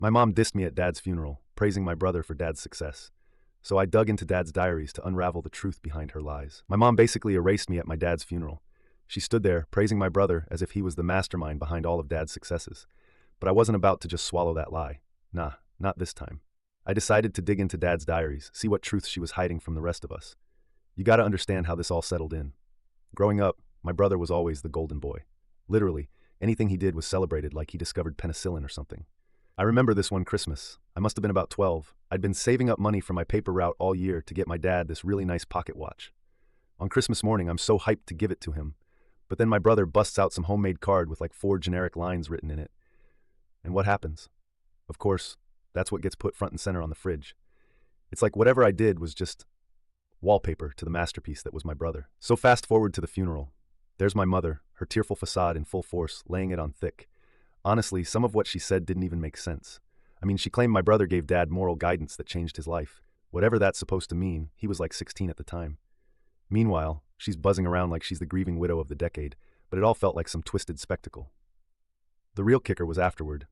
My mom dissed me at Dad's funeral, praising my brother for Dad's success. So I dug into Dad's diaries to unravel the truth behind her lies. My mom basically erased me at my dad's funeral. She stood there, praising my brother as if he was the mastermind behind all of Dad's successes. But I wasn't about to just swallow that lie. Nah, not this time. I decided to dig into Dad's diaries, see what truths she was hiding from the rest of us. You gotta understand how this all settled in. Growing up, my brother was always the golden boy. Literally, anything he did was celebrated like he discovered penicillin or something. I remember this one Christmas. I must have been about 12. I'd been saving up money for my paper route all year to get my dad this really nice pocket watch. On Christmas morning, I'm so hyped to give it to him. But then my brother busts out some homemade card with like 4 generic lines written in it. And what happens? Of course, that's what gets put front and center on the fridge. It's like whatever I did was just wallpaper to the masterpiece that was my brother. So fast forward to the funeral. There's my mother, her tearful facade in full force, laying it on thick. Honestly, some of what she said didn't even make sense. I mean, she claimed my brother gave Dad moral guidance that changed his life. Whatever that's supposed to mean, he was like 16 at the time. Meanwhile, she's buzzing around like she's the grieving widow of the decade, but it all felt like some twisted spectacle. The real kicker was afterward.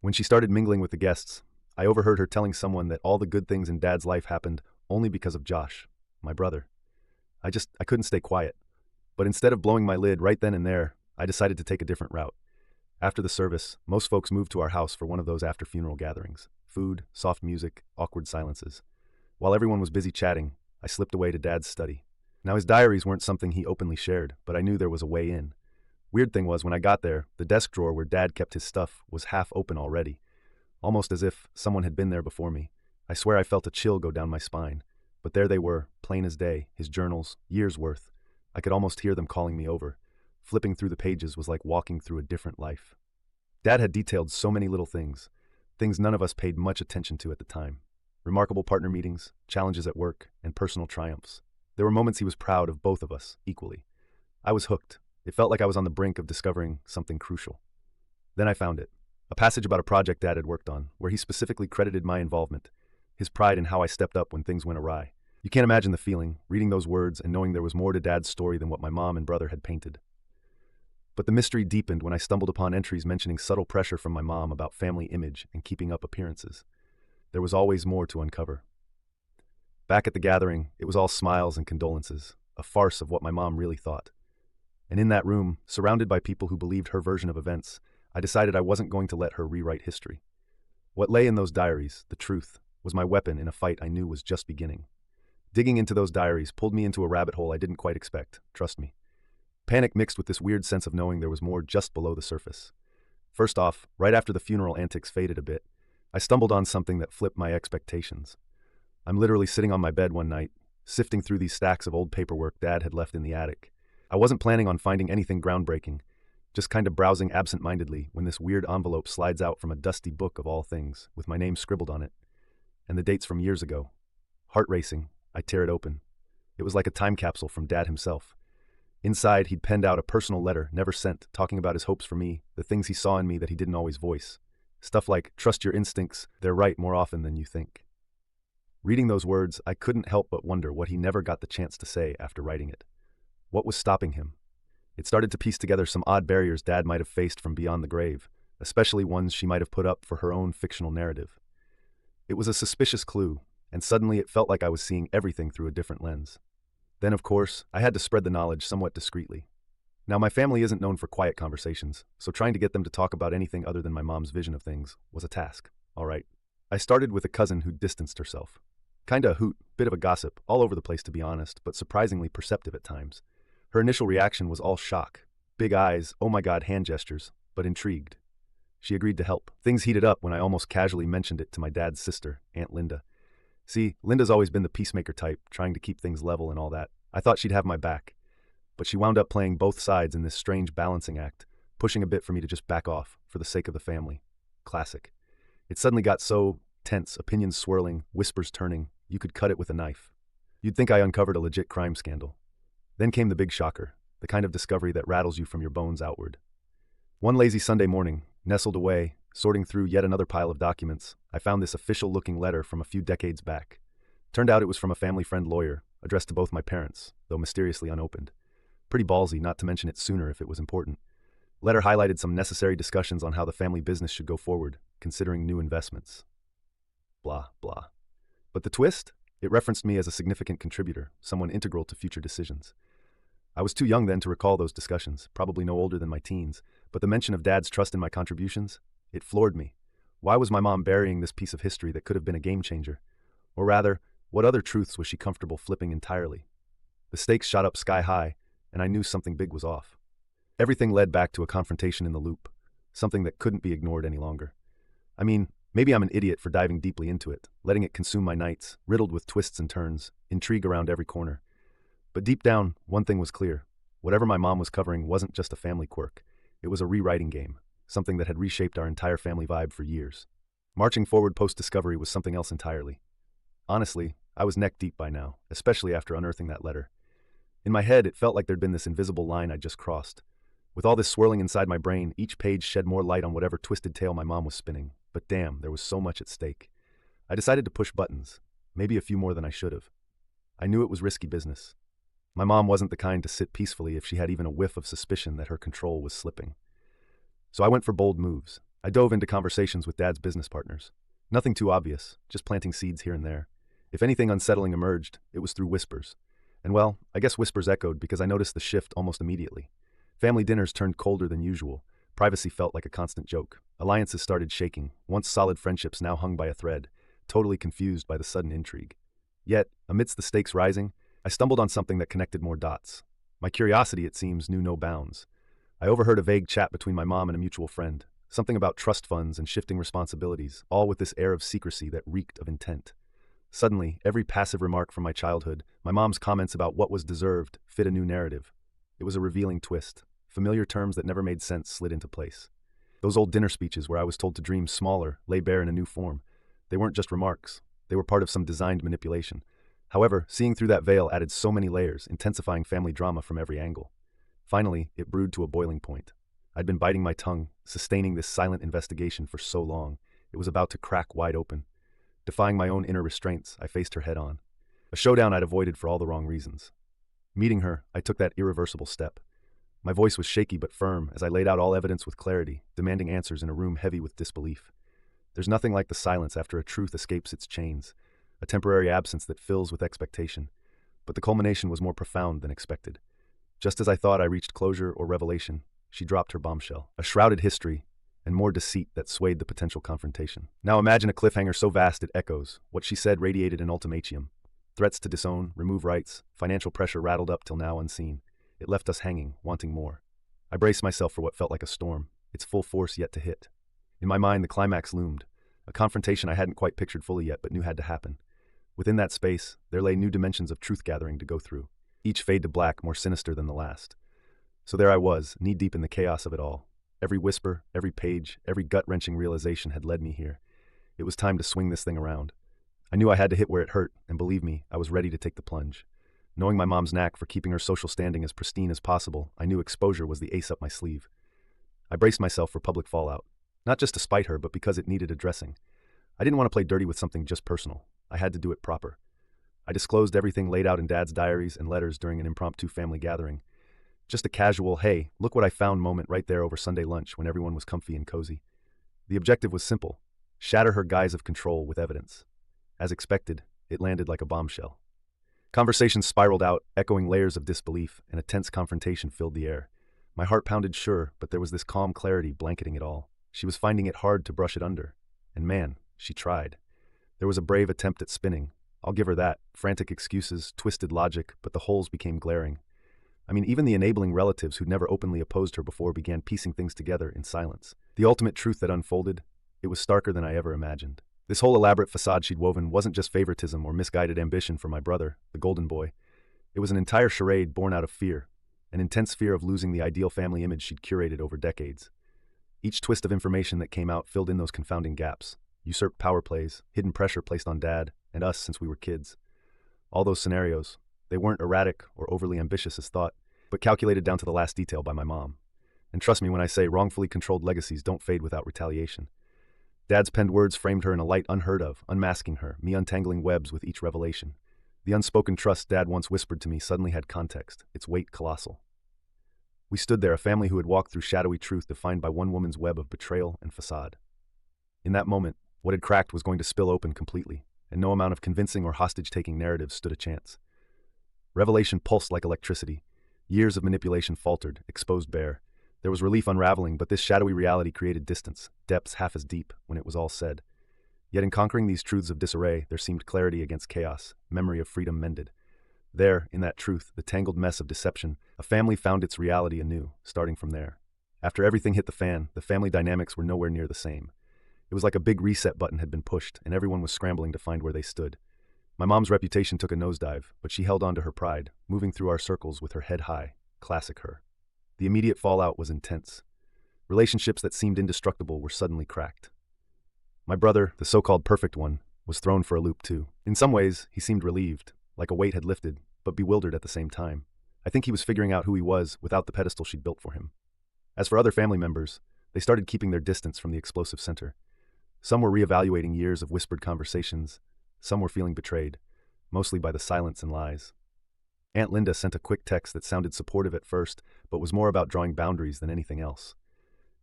When she started mingling with the guests, I overheard her telling someone that all the good things in Dad's life happened only because of Josh, my brother. I couldn't stay quiet. But instead of blowing my lid right then and there, I decided to take a different route. After the service, most folks moved to our house for one of those after-funeral gatherings. Food, soft music, awkward silences. While everyone was busy chatting, I slipped away to Dad's study. Now, his diaries weren't something he openly shared, but I knew there was a way in. Weird thing was, when I got there, the desk drawer where Dad kept his stuff was half open already, almost as if someone had been there before me. I swear I felt a chill go down my spine. But there they were, plain as day, his journals, years worth. I could almost hear them calling me over. Flipping through the pages was like walking through a different life. Dad had detailed so many little things none of us paid much attention to at the time. Remarkable partner meetings, challenges at work, and personal triumphs. There were moments he was proud of both of us, equally. I was hooked. It felt like I was on the brink of discovering something crucial. Then I found it. A passage about a project Dad had worked on, where he specifically credited my involvement, his pride in how I stepped up when things went awry. You can't imagine the feeling, reading those words and knowing there was more to Dad's story than what my mom and brother had painted. But the mystery deepened when I stumbled upon entries mentioning subtle pressure from my mom about family image and keeping up appearances. There was always more to uncover. Back at the gathering, it was all smiles and condolences, a farce of what my mom really thought. And in that room, surrounded by people who believed her version of events, I decided I wasn't going to let her rewrite history. What lay in those diaries, the truth, was my weapon in a fight I knew was just beginning. Digging into those diaries pulled me into a rabbit hole I didn't quite expect, trust me. Panic mixed with this weird sense of knowing there was more just below the surface. First off, right after the funeral antics faded a bit, I stumbled on something that flipped my expectations. I'm literally sitting on my bed one night, sifting through these stacks of old paperwork Dad had left in the attic. I wasn't planning on finding anything groundbreaking, just kind of browsing absent-mindedly when this weird envelope slides out from a dusty book of all things, with my name scribbled on it, and the dates from years ago. Heart racing, I tear it open. It was like a time capsule from Dad himself. Inside, he'd penned out a personal letter, never sent, talking about his hopes for me, the things he saw in me that he didn't always voice. Stuff like, trust your instincts, they're right more often than you think. Reading those words, I couldn't help but wonder what he never got the chance to say after writing it. What was stopping him? It started to piece together some odd barriers Dad might have faced from beyond the grave, especially ones she might have put up for her own fictional narrative. It was a suspicious clue, and suddenly it felt like I was seeing everything through a different lens. Then, of course, I had to spread the knowledge somewhat discreetly. Now, my family isn't known for quiet conversations, so trying to get them to talk about anything other than my mom's vision of things was a task, all right. I started with a cousin who distanced herself. Kinda a hoot, bit of a gossip, all over the place to be honest, but surprisingly perceptive at times. Her initial reaction was all shock. Big eyes, oh my god hand gestures, but intrigued. She agreed to help. Things heated up when I almost casually mentioned it to my dad's sister, Aunt Linda. See, Linda's always been the peacemaker type, trying to keep things level and all that. I thought she'd have my back. But she wound up playing both sides in this strange balancing act, pushing a bit for me to just back off, for the sake of the family. Classic. It suddenly got so tense, opinions swirling, whispers turning, you could cut it with a knife. You'd think I uncovered a legit crime scandal. Then came the big shocker, the kind of discovery that rattles you from your bones outward. One lazy Sunday morning, nestled away, sorting through yet another pile of documents, I found this official-looking letter from a few decades back. Turned out it was from a family friend lawyer, addressed to both my parents, though mysteriously unopened. Pretty ballsy not to mention it sooner if it was important. Letter highlighted some necessary discussions on how the family business should go forward, considering new investments. Blah, blah. But the twist? It referenced me as a significant contributor, someone integral to future decisions. I was too young then to recall those discussions, probably no older than my teens, but the mention of Dad's trust in my contributions, it floored me. Why was my mom burying this piece of history that could have been a game changer? Or rather, what other truths was she comfortable flipping entirely? The stakes shot up sky high, and I knew something big was off. Everything led back to a confrontation in the loop, something that couldn't be ignored any longer. I mean, maybe I'm an idiot for diving deeply into it, letting it consume my nights, riddled with twists and turns, intrigue around every corner. But deep down, one thing was clear. Whatever my mom was covering wasn't just a family quirk. It was a rewriting game, something that had reshaped our entire family vibe for years. Marching forward post-discovery was something else entirely. Honestly, I was neck deep by now, especially after unearthing that letter. In my head, it felt like there'd been this invisible line I'd just crossed. With all this swirling inside my brain, each page shed more light on whatever twisted tale my mom was spinning. But damn, there was so much at stake. I decided to push buttons, maybe a few more than I should have. I knew it was risky business. My mom wasn't the kind to sit peacefully if she had even a whiff of suspicion that her control was slipping. So I went for bold moves. I dove into conversations with Dad's business partners. Nothing too obvious, just planting seeds here and there. If anything unsettling emerged, it was through whispers. And well, I guess whispers echoed because I noticed the shift almost immediately. Family dinners turned colder than usual. Privacy felt like a constant joke. Alliances started shaking, once solid friendships now hung by a thread, totally confused by the sudden intrigue. Yet, amidst the stakes rising, I stumbled on something that connected more dots. My curiosity, it seems, knew no bounds. I overheard a vague chat between my mom and a mutual friend, something about trust funds and shifting responsibilities, all with this air of secrecy that reeked of intent. Suddenly, every passive remark from my childhood, my mom's comments about what was deserved, fit a new narrative. It was a revealing twist. Familiar terms that never made sense slid into place. Those old dinner speeches where I was told to dream smaller lay bare in a new form. They weren't just remarks. They were part of some designed manipulation. However, seeing through that veil added so many layers, intensifying family drama from every angle. Finally, it brewed to a boiling point. I'd been biting my tongue, sustaining this silent investigation for so long. It was about to crack wide open. Defying my own inner restraints, I faced her head-on. A showdown I'd avoided for all the wrong reasons. Meeting her, I took that irreversible step. My voice was shaky but firm as I laid out all evidence with clarity, demanding answers in a room heavy with disbelief. There's nothing like the silence after a truth escapes its chains, a temporary absence that fills with expectation. But the culmination was more profound than expected. Just as I thought I reached closure or revelation, she dropped her bombshell. A shrouded history, and more deceit that swayed the potential confrontation. Now imagine a cliffhanger so vast it echoes. What she said radiated an ultimatum. Threats to disown, remove rights, financial pressure rattled up till now unseen. It left us hanging, wanting more. I braced myself for what felt like a storm, its full force yet to hit. In my mind, the climax loomed, a confrontation I hadn't quite pictured fully yet but knew had to happen. Within that space, there lay new dimensions of truth-gathering to go through, each fade to black more sinister than the last. So there I was, knee-deep in the chaos of it all. Every whisper, every page, every gut-wrenching realization had led me here. It was time to swing this thing around. I knew I had to hit where it hurt, and believe me, I was ready to take the plunge. Knowing my mom's knack for keeping her social standing as pristine as possible, I knew exposure was the ace up my sleeve. I braced myself for public fallout, not just to spite her, but because it needed addressing. I didn't want to play dirty with something just personal. I had to do it proper. I disclosed everything laid out in Dad's diaries and letters during an impromptu family gathering. Just a casual, hey, look what I found moment right there over Sunday lunch when everyone was comfy and cozy. The objective was simple: shatter her guise of control with evidence. As expected, it landed like a bombshell. Conversations spiraled out, echoing layers of disbelief, and a tense confrontation filled the air. My heart pounded sure, but there was this calm clarity blanketing it all. She was finding it hard to brush it under. And man, she tried. There was a brave attempt at spinning. I'll give her that. Frantic excuses, twisted logic, but the holes became glaring. I mean, even the enabling relatives who'd never openly opposed her before began piecing things together in silence. The ultimate truth that unfolded, it was starker than I ever imagined. This whole elaborate facade she'd woven wasn't just favoritism or misguided ambition for my brother, the golden boy. It was an entire charade born out of fear, an intense fear of losing the ideal family image she'd curated over decades. Each twist of information that came out filled in those confounding gaps, usurped power plays, hidden pressure placed on Dad and us since we were kids. All those scenarios, they weren't erratic or overly ambitious as thought, but calculated down to the last detail by my mom. And trust me when I say wrongfully controlled legacies don't fade without retaliation. Dad's penned words framed her in a light unheard of, unmasking her, me untangling webs with each revelation. The unspoken trust Dad once whispered to me suddenly had context, its weight colossal. We stood there, a family who had walked through shadowy truth defined by one woman's web of betrayal and facade. In that moment, what had cracked was going to spill open completely, and no amount of convincing or hostage-taking narratives stood a chance. Revelation pulsed like electricity. Years of manipulation faltered, exposed bare. There was relief unraveling, but this shadowy reality created distance, depths half as deep when it was all said. Yet in conquering these truths of disarray, there seemed clarity against chaos, memory of freedom mended. There, in that truth, the tangled mess of deception, a family found its reality anew, starting from there. After everything hit the fan, the family dynamics were nowhere near the same. It was like a big reset button had been pushed, and everyone was scrambling to find where they stood. My mom's reputation took a nosedive, but she held on to her pride, moving through our circles with her head high. Classic her. The immediate fallout was intense. Relationships that seemed indestructible were suddenly cracked. My brother, the so-called perfect one, was thrown for a loop too. In some ways, he seemed relieved, like a weight had lifted, but bewildered at the same time. I think he was figuring out who he was without the pedestal she'd built for him. As for other family members, they started keeping their distance from the explosive center. Some were reevaluating years of whispered conversations. Some were feeling betrayed, mostly by the silence and lies. Aunt Linda sent a quick text that sounded supportive at first, but was more about drawing boundaries than anything else.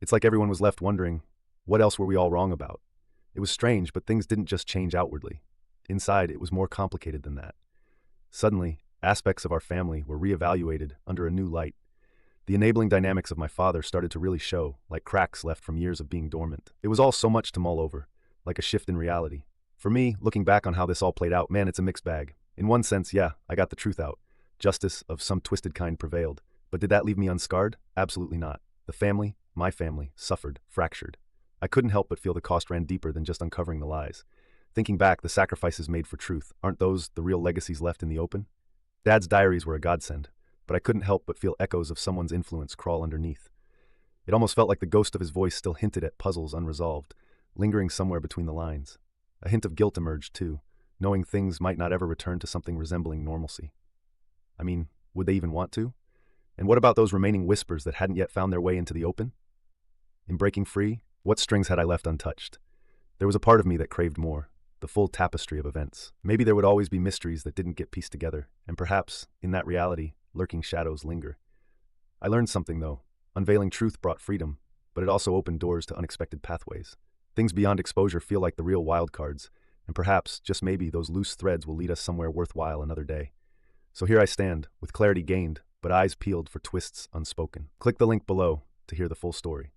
It's like everyone was left wondering, what else were we all wrong about? It was strange, but things didn't just change outwardly. Inside, it was more complicated than that. Suddenly, aspects of our family were reevaluated under a new light. The enabling dynamics of my father started to really show, like cracks left from years of being dormant. It was all so much to mull over, like a shift in reality. For me, looking back on how this all played out, man, it's a mixed bag. In one sense, yeah, I got the truth out. Justice of some twisted kind prevailed. But did that leave me unscarred? Absolutely not. The family, my family, suffered, fractured. I couldn't help but feel the cost ran deeper than just uncovering the lies. Thinking back, the sacrifices made for truth, aren't those the real legacies left in the open? Dad's diaries were a godsend, but I couldn't help but feel echoes of someone's influence crawl underneath. It almost felt like the ghost of his voice still hinted at puzzles unresolved, lingering somewhere between the lines. A hint of guilt emerged, too, knowing things might not ever return to something resembling normalcy. I mean, would they even want to? And what about those remaining whispers that hadn't yet found their way into the open? In breaking free, what strings had I left untouched? There was a part of me that craved more, the full tapestry of events. Maybe there would always be mysteries that didn't get pieced together, and perhaps, in that reality, lurking shadows linger. I learned something, though. Unveiling truth brought freedom, but it also opened doors to unexpected pathways. Things beyond exposure feel like the real wild cards, and perhaps, just maybe, those loose threads will lead us somewhere worthwhile another day. So here I stand, with clarity gained, but eyes peeled for twists unspoken. Click the link below to hear the full story.